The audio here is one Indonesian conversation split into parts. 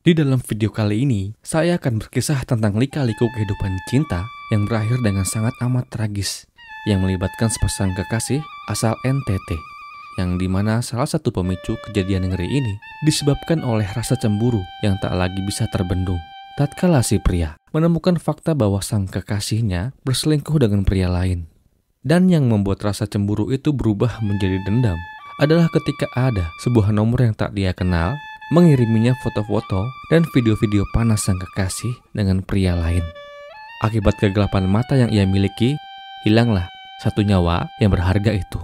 Di dalam video kali ini, saya akan berkisah tentang lika-liku kehidupan cinta yang berakhir dengan sangat amat tragis, yang melibatkan sepasang kekasih asal NTT, yang dimana salah satu pemicu kejadian ngeri ini disebabkan oleh rasa cemburu yang tak lagi bisa terbendung. Tatkala si pria menemukan fakta bahwa sang kekasihnya berselingkuh dengan pria lain, dan yang membuat rasa cemburu itu berubah menjadi dendam adalah ketika ada sebuah nomor yang tak dia kenal mengiriminya foto-foto dan video-video panas sang kekasih dengan pria lain. Akibat kegelapan mata yang ia miliki, hilanglah satu nyawa yang berharga itu.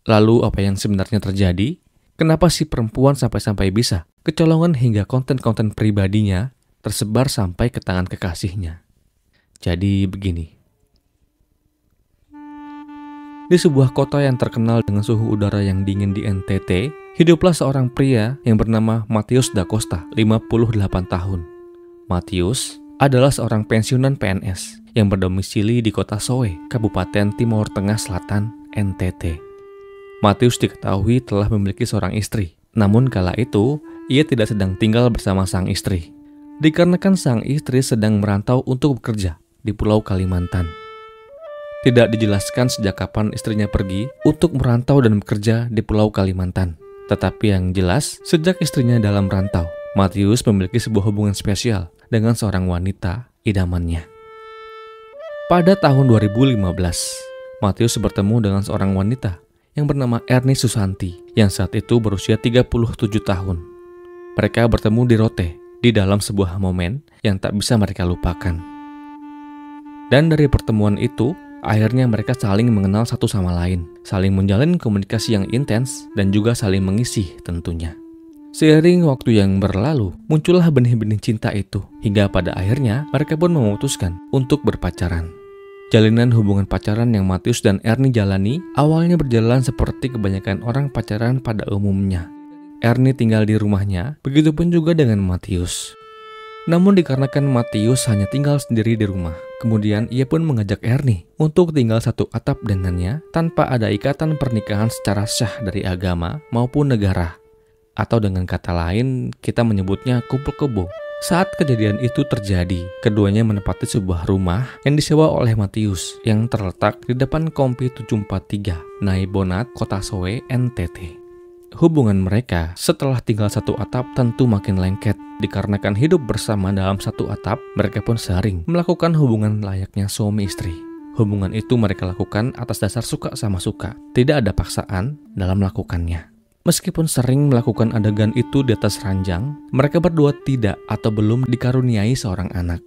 Lalu apa yang sebenarnya terjadi? Kenapa si perempuan sampai-sampai bisa kecolongan hingga konten-konten pribadinya tersebar sampai ke tangan kekasihnya? Jadi begini. Di sebuah kota yang terkenal dengan suhu udara yang dingin di NTT, hiduplah seorang pria yang bernama Matius da Costa, 58 tahun. Matius adalah seorang pensiunan PNS yang berdomisili di kota Soe, Kabupaten Timur Tengah Selatan, NTT. Matius diketahui telah memiliki seorang istri, namun kala itu ia tidak sedang tinggal bersama sang istri, dikarenakan sang istri sedang merantau untuk bekerja di Pulau Kalimantan. Tidak dijelaskan sejak kapan istrinya pergi untuk merantau dan bekerja di Pulau Kalimantan. Tetapi yang jelas, sejak istrinya dalam rantau, Matius memiliki sebuah hubungan spesial dengan seorang wanita idamannya. Pada tahun 2015, Matius bertemu dengan seorang wanita yang bernama Erni Susanti yang saat itu berusia 37 tahun. Mereka bertemu di Rote di dalam sebuah momen yang tak bisa mereka lupakan. Dan dari pertemuan itu, akhirnya mereka saling mengenal satu sama lain, saling menjalin komunikasi yang intens, dan juga saling mengisi tentunya. Seiring waktu yang berlalu, muncullah benih-benih cinta itu, hingga pada akhirnya mereka pun memutuskan untuk berpacaran. Jalinan hubungan pacaran yang Matius dan Erni jalani awalnya berjalan seperti kebanyakan orang pacaran pada umumnya. Erni tinggal di rumahnya, begitupun juga dengan Matius. Namun dikarenakan Matius hanya tinggal sendiri di rumah, kemudian ia pun mengajak Erni untuk tinggal satu atap dengannya tanpa ada ikatan pernikahan secara syah dari agama maupun negara. Atau dengan kata lain, kita menyebutnya kumpul kebo. Saat kejadian itu terjadi, keduanya menempati sebuah rumah yang disewa oleh Matius yang terletak di depan Kompi 743, Naibonat, Kota Soe, NTT. Hubungan mereka setelah tinggal satu atap tentu makin lengket. Dikarenakan hidup bersama dalam satu atap, mereka pun sering melakukan hubungan layaknya suami istri. Hubungan itu mereka lakukan atas dasar suka sama suka. Tidak ada paksaan dalam melakukannya. Meskipun sering melakukan adegan itu di atas ranjang, mereka berdua tidak atau belum dikaruniai seorang anak.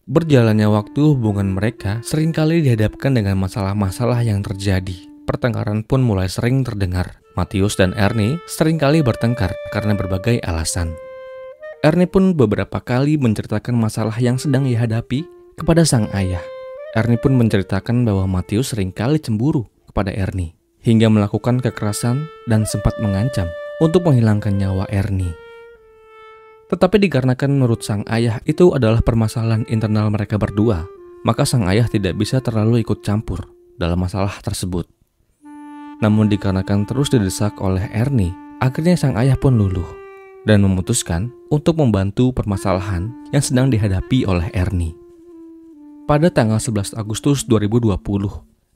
Berjalannya waktu, hubungan mereka seringkali dihadapkan dengan masalah-masalah yang terjadi. Pertengkaran pun mulai sering terdengar. Matius dan Erni seringkali bertengkar karena berbagai alasan. Erni pun beberapa kali menceritakan masalah yang sedang ia hadapi kepada sang ayah. Erni pun menceritakan bahwa Matius seringkali cemburu kepada Erni, hingga melakukan kekerasan dan sempat mengancam untuk menghilangkan nyawa Erni. Tetapi dikarenakan menurut sang ayah itu adalah permasalahan internal mereka berdua, maka sang ayah tidak bisa terlalu ikut campur dalam masalah tersebut. Namun dikarenakan terus didesak oleh Erni, akhirnya sang ayah pun luluh dan memutuskan untuk membantu permasalahan yang sedang dihadapi oleh Erni. Pada tanggal 11 Agustus 2020,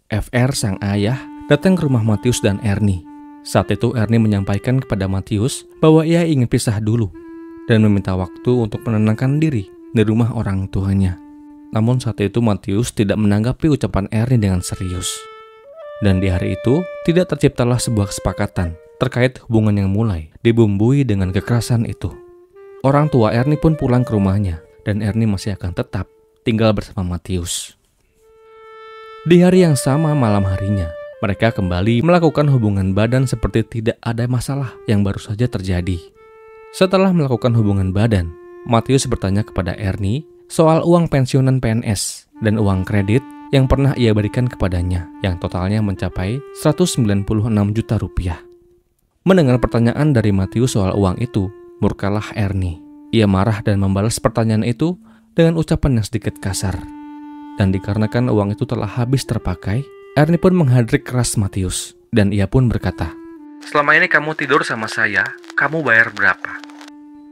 FR sang ayah datang ke rumah Matius dan Erni. Saat itu Erni menyampaikan kepada Matius bahwa ia ingin pisah dulu dan meminta waktu untuk menenangkan diri di rumah orang tuanya. Namun saat itu Matius tidak menanggapi ucapan Erni dengan serius. Dan di hari itu, tidak terciptalah sebuah kesepakatan terkait hubungan yang mulai dibumbui dengan kekerasan itu. Orang tua Erni pun pulang ke rumahnya, dan Erni masih akan tetap tinggal bersama Matius. Di hari yang sama malam harinya, mereka kembali melakukan hubungan badan seperti tidak ada masalah yang baru saja terjadi. Setelah melakukan hubungan badan, Matius bertanya kepada Erni soal uang pensiunan PNS dan uang kredit yang pernah ia berikan kepadanya, yang totalnya mencapai 196 juta rupiah. Mendengar pertanyaan dari Matius soal uang itu, murkalah Erni. Ia marah dan membalas pertanyaan itu dengan ucapan yang sedikit kasar. Dan dikarenakan uang itu telah habis terpakai, Erni pun menghadrik keras Matius, dan ia pun berkata, "Selama ini kamu tidur sama saya, kamu bayar berapa?"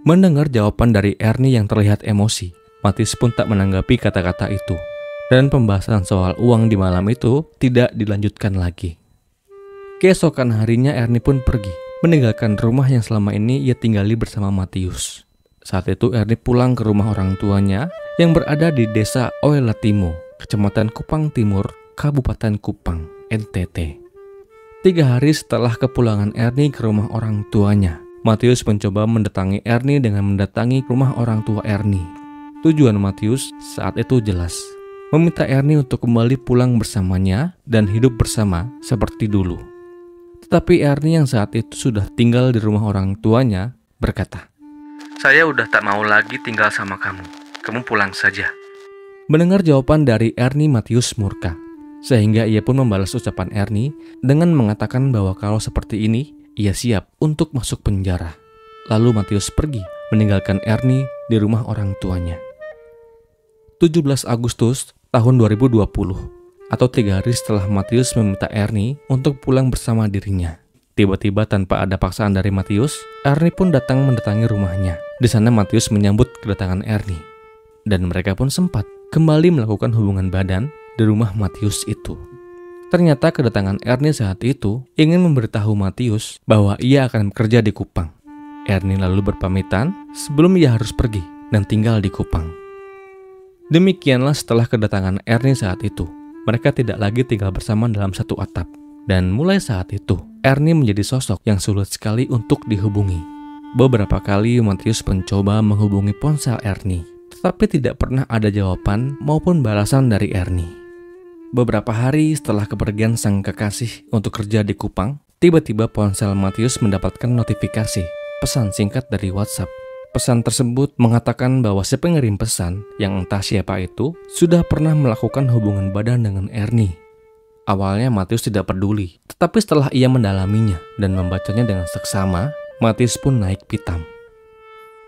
Mendengar jawaban dari Ernie yang terlihat emosi, Matius pun tak menanggapi kata-kata itu. Dan pembahasan soal uang di malam itu tidak dilanjutkan lagi. Keesokan harinya Ernie pun pergi, meninggalkan rumah yang selama ini ia tinggali bersama Matius. Saat itu Ernie pulang ke rumah orang tuanya yang berada di desa Oelatimo, Kecamatan Kupang Timur, Kabupaten Kupang, NTT. 3 hari setelah kepulangan Ernie ke rumah orang tuanya, Matius mencoba mendatangi Ernie dengan mendatangi rumah orang tua Ernie. Tujuan Matius saat itu jelas, meminta Ernie untuk kembali pulang bersamanya dan hidup bersama seperti dulu. Tetapi Ernie yang saat itu sudah tinggal di rumah orang tuanya berkata, "Saya udah tak mau lagi tinggal sama kamu. Kamu pulang saja." Mendengar jawaban dari Ernie, Matius murka. Sehingga ia pun membalas ucapan Ernie dengan mengatakan bahwa kalau seperti ini, ia siap untuk masuk penjara. Lalu Matius pergi, meninggalkan Ernie di rumah orang tuanya. 17 Agustus tahun 2020, atau 3 hari setelah Matius meminta Ernie untuk pulang bersama dirinya. Tiba-tiba tanpa ada paksaan dari Matius, Ernie pun datang mendatangi rumahnya. Di sana Matius menyambut kedatangan Ernie. Dan mereka pun sempat kembali melakukan hubungan badan di rumah Matius itu. Ternyata kedatangan Ernie saat itu ingin memberitahu Matius bahwa ia akan bekerja di Kupang. Ernie lalu berpamitan sebelum ia harus pergi dan tinggal di Kupang. Demikianlah setelah kedatangan Ernie saat itu, mereka tidak lagi tinggal bersama dalam satu atap. Dan mulai saat itu, Ernie menjadi sosok yang sulit sekali untuk dihubungi. Beberapa kali Matius mencoba menghubungi ponsel Ernie, tetapi tidak pernah ada jawaban maupun balasan dari Ernie. Beberapa hari setelah kepergian sang kekasih untuk kerja di Kupang, tiba-tiba ponsel Matius mendapatkan notifikasi pesan singkat dari WhatsApp. Pesan tersebut mengatakan bahwa si pengirim pesan, yang entah siapa itu, sudah pernah melakukan hubungan badan dengan Ernie. Awalnya Matius tidak peduli, tetapi setelah ia mendalaminya dan membacanya dengan seksama, Matius pun naik pitam.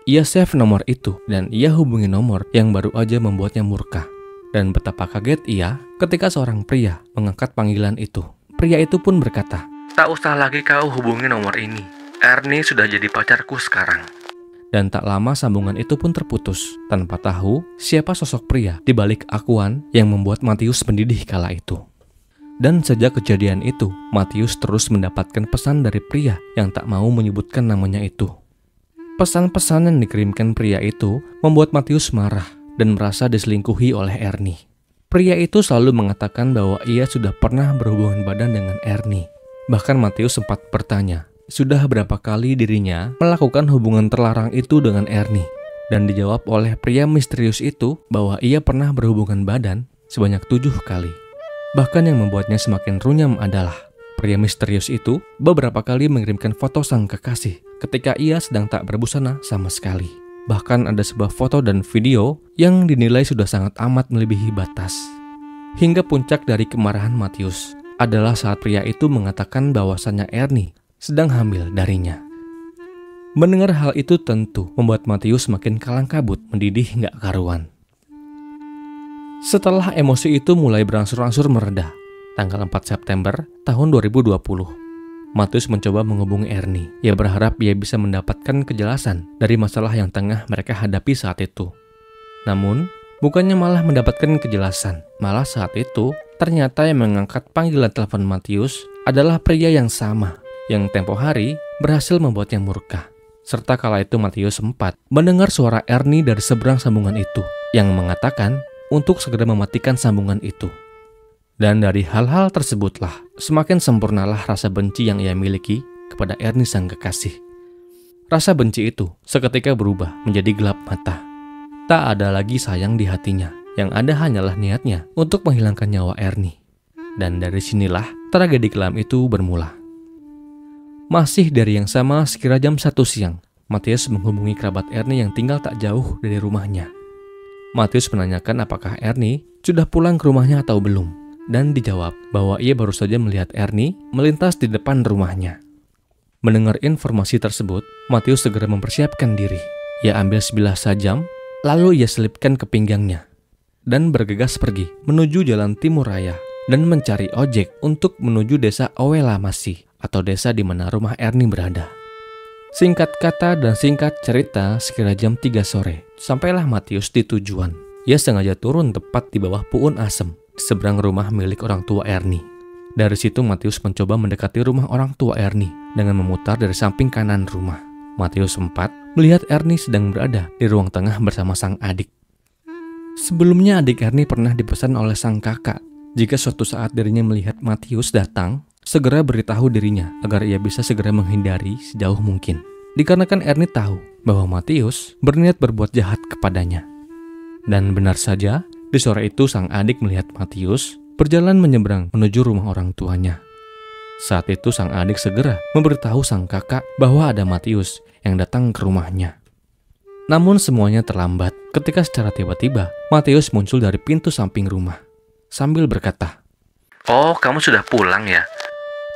Ia save nomor itu dan ia hubungi nomor yang baru aja membuatnya murka. Dan betapa kaget ia ketika seorang pria mengangkat panggilan itu. Pria itu pun berkata, "Tak usah lagi kau hubungi nomor ini. Ernie sudah jadi pacarku sekarang." Dan tak lama sambungan itu pun terputus, tanpa tahu siapa sosok pria di balik akuan yang membuat Matius mendidih kala itu. Dan sejak kejadian itu, Matius terus mendapatkan pesan dari pria yang tak mau menyebutkan namanya itu. Pesan-pesan yang dikirimkan pria itu membuat Matius marah dan merasa diselingkuhi oleh Ernie. Pria itu selalu mengatakan bahwa ia sudah pernah berhubungan badan dengan Ernie. Bahkan Matius sempat bertanya, sudah berapa kali dirinya melakukan hubungan terlarang itu dengan Ernie. Dan dijawab oleh pria misterius itu bahwa ia pernah berhubungan badan sebanyak 7 kali. Bahkan yang membuatnya semakin runyam adalah pria misterius itu beberapa kali mengirimkan foto sang kekasih ketika ia sedang tak berbusana sama sekali. Bahkan ada sebuah foto dan video yang dinilai sudah sangat amat melebihi batas. Hingga puncak dari kemarahan Matius adalah saat pria itu mengatakan bahwasannya Ernie sedang hamil darinya. Mendengar hal itu tentu membuat Matius makin kalang kabut, mendidih nggak karuan. Setelah emosi itu mulai berangsur-angsur mereda, tanggal 4 September tahun 2020, Matius mencoba menghubungi Ernie. Ia berharap ia bisa mendapatkan kejelasan dari masalah yang tengah mereka hadapi saat itu. Namun, bukannya malah mendapatkan kejelasan, malah saat itu ternyata yang mengangkat panggilan telepon Matius adalah pria yang sama yang tempo hari berhasil membuatnya murka. Serta kala itu Matius sempat mendengar suara Ernie dari seberang sambungan itu yang mengatakan untuk segera mematikan sambungan itu. Dan dari hal-hal tersebutlah semakin sempurnalah rasa benci yang ia miliki kepada Ernie sang kekasih. Rasa benci itu seketika berubah menjadi gelap mata. Tak ada lagi sayang di hatinya, yang ada hanyalah niatnya untuk menghilangkan nyawa Ernie. Dan dari sinilah tragedi kelam itu bermula. Masih dari yang sama sekira jam 1 siang, Matius menghubungi kerabat Ernie yang tinggal tak jauh dari rumahnya. Matius menanyakan apakah Ernie sudah pulang ke rumahnya atau belum. Dan dijawab bahwa ia baru saja melihat Ernie melintas di depan rumahnya. Mendengar informasi tersebut, Matius segera mempersiapkan diri. Ia ambil sebilah sajam, lalu ia selipkan ke pinggangnya. Dan bergegas pergi menuju jalan timur raya dan mencari ojek untuk menuju desa Oelamasi atau desa di mana rumah Ernie berada. Singkat kata dan singkat cerita, sekira jam 3 sore, sampailah Matius di tujuan. Ia sengaja turun tepat di bawah puun asem, di seberang rumah milik orang tua Ernie. Dari situ Matius mencoba mendekati rumah orang tua Ernie dengan memutar dari samping kanan rumah. Matius sempat melihat Ernie sedang berada di ruang tengah bersama sang adik. Sebelumnya adik Ernie pernah dipesan oleh sang kakak, jika suatu saat dirinya melihat Matius datang, segera beritahu dirinya agar ia bisa segera menghindari sejauh mungkin. Dikarenakan Ernie tahu bahwa Matius berniat berbuat jahat kepadanya. Dan benar saja, di sore itu sang adik melihat Matius berjalan menyeberang menuju rumah orang tuanya. Saat itu sang adik segera memberitahu sang kakak bahwa ada Matius yang datang ke rumahnya. Namun semuanya terlambat ketika secara tiba-tiba Matius muncul dari pintu samping rumah sambil berkata, "Oh, kamu sudah pulang ya?"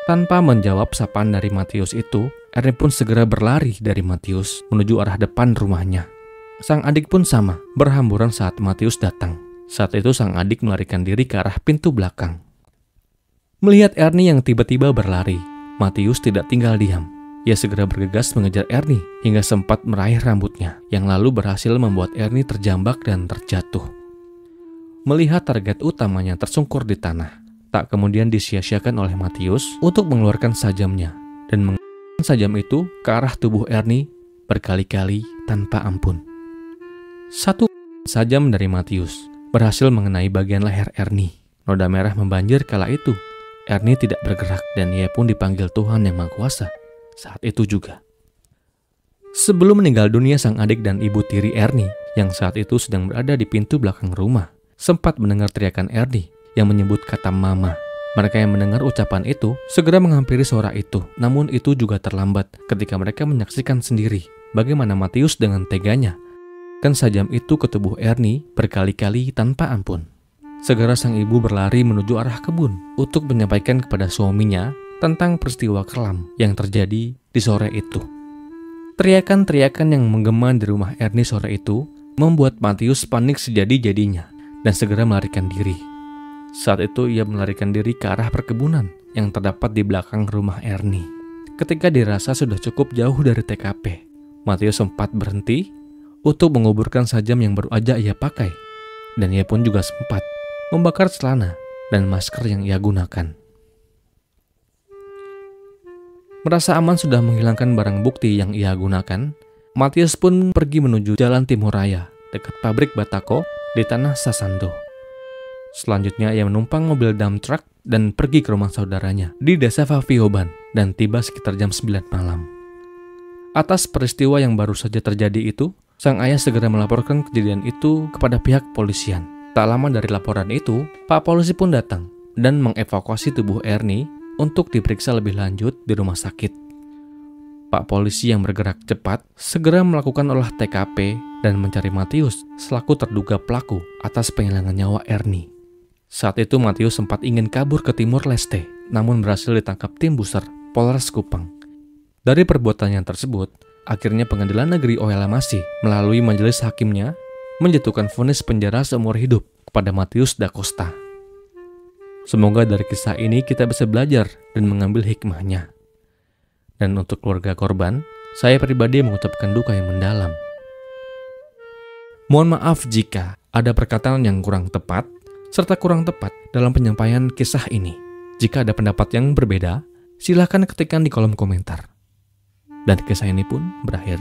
Tanpa menjawab sapaan dari Matius itu, Ernie pun segera berlari dari Matius menuju arah depan rumahnya. Sang adik pun sama, berhamburan saat Matius datang. Saat itu sang adik melarikan diri ke arah pintu belakang. Melihat Ernie yang tiba-tiba berlari, Matius tidak tinggal diam. Ia segera bergegas mengejar Ernie hingga sempat meraih rambutnya, yang lalu berhasil membuat Ernie terjambak dan terjatuh. Melihat target utamanya tersungkur di tanah, tak kemudian disia-siakan oleh Matius untuk mengeluarkan sajamnya dan mengeluarkan sajam itu ke arah tubuh Ernie berkali-kali tanpa ampun. Satu sajam dari Matius berhasil mengenai bagian leher Ernie. Noda merah membanjir kala itu. Ernie tidak bergerak dan ia pun dipanggil Tuhan Yang Maha Kuasa saat itu juga. Sebelum meninggal dunia, sang adik dan ibu tiri Ernie yang saat itu sedang berada di pintu belakang rumah sempat mendengar teriakan Ernie yang menyebut kata mama. Mereka yang mendengar ucapan itu segera menghampiri suara itu, namun itu juga terlambat ketika mereka menyaksikan sendiri bagaimana Matius dengan teganya kan sajam itu ke tubuh Ernie berkali-kali tanpa ampun. Segera sang ibu berlari menuju arah kebun untuk menyampaikan kepada suaminya tentang peristiwa kelam yang terjadi di sore itu. Teriakan-teriakan yang menggema di rumah Ernie sore itu membuat Matius panik sejadi-jadinya dan segera melarikan diri. Saat itu ia melarikan diri ke arah perkebunan yang terdapat di belakang rumah Ernie. Ketika dirasa sudah cukup jauh dari TKP, Matius sempat berhenti untuk menguburkan sajam yang baru aja ia pakai. Dan ia pun juga sempat membakar celana dan masker yang ia gunakan. Merasa aman sudah menghilangkan barang bukti yang ia gunakan, Matius pun pergi menuju Jalan Timur Raya dekat pabrik Batako di tanah Sasando. Selanjutnya ia menumpang mobil dump truck dan pergi ke rumah saudaranya di desa Vavioban dan tiba sekitar jam 9 malam. Atas peristiwa yang baru saja terjadi itu, sang ayah segera melaporkan kejadian itu kepada pihak polisian. Tak lama dari laporan itu, Pak Polisi pun datang dan mengevakuasi tubuh Ernie untuk diperiksa lebih lanjut di rumah sakit. Pak Polisi yang bergerak cepat segera melakukan olah TKP dan mencari Matius selaku terduga pelaku atas penghilangan nyawa Ernie. Saat itu Matius sempat ingin kabur ke Timur Leste, namun berhasil ditangkap tim Buser Polres Kupang. Dari perbuatannya tersebut, akhirnya Pengadilan Negeri Oyela Masih melalui majelis hakimnya menjatuhkan vonis penjara seumur hidup kepada Matius da Costa. Semoga dari kisah ini kita bisa belajar dan mengambil hikmahnya. Dan untuk keluarga korban, saya pribadi mengucapkan duka yang mendalam. Mohon maaf jika ada perkataan yang kurang tepat serta kurang tepat dalam penyampaian kisah ini. Jika ada pendapat yang berbeda, silahkan ketikkan di kolom komentar. Dan kisah ini pun berakhir.